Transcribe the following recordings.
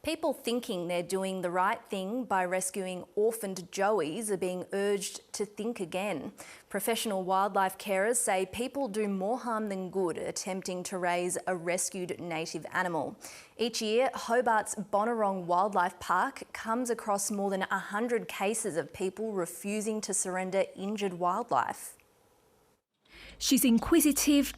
People thinking they're doing the right thing by rescuing orphaned joeys are being urged to think again. Professional wildlife carers say people do more harm than good attempting to raise a rescued native animal. Each year, Hobart's Bonorong Wildlife Park comes across more than 100 cases of people refusing to surrender injured wildlife. She's inquisitive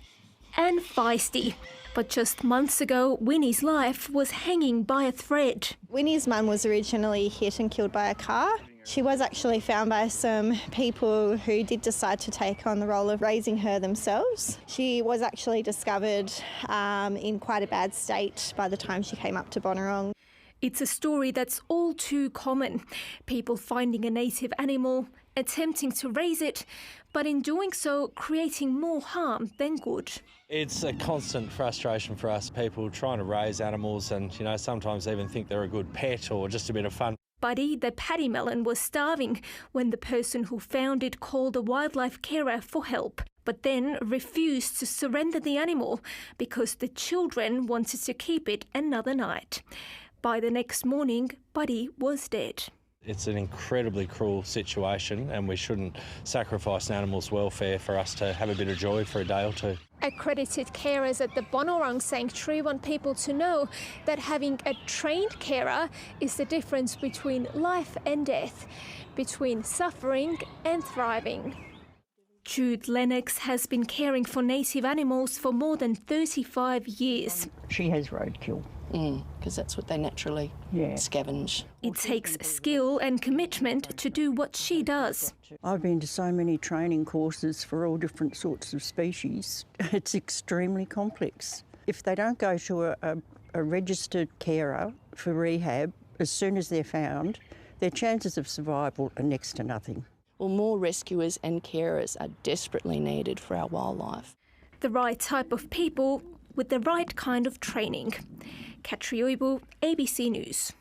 and feisty. But just months ago, Winnie's life was hanging by a thread. Winnie's mum was originally hit and killed by a car. She was actually found by some people who did decide to take on the role of raising her themselves. She was actually discovered in quite a bad state by the time she came up to Bonorong. It's a story that's all too common. People finding a native animal, attempting to raise it, but in doing so, creating more harm than good. It's a constant frustration for us, people trying to raise animals and, sometimes even think they're a good pet or just a bit of fun. Buddy, the paddy melon, was starving when the person who found it called a wildlife carer for help, but then refused to surrender the animal because the children wanted to keep it another night. By the next morning, Buddy was dead. It's an incredibly cruel situation and we shouldn't sacrifice an animal's welfare for us to have a bit of joy for a day or two. Accredited carers at the Bonorong Sanctuary want people to know that having a trained carer is the difference between life and death, between suffering and thriving. Jude Lennox has been caring for native animals for more than 35 years. She has roadkill. Because that's what they naturally scavenge. It takes skill and commitment to do what she does. I've been to so many training courses for all different sorts of species. It's extremely complex. If they don't go to a registered carer for rehab, as soon as they're found, their chances of survival are next to nothing. Well, more rescuers and carers are desperately needed for our wildlife. The right type of people with the right kind of training. Katri Uibu, ABC News.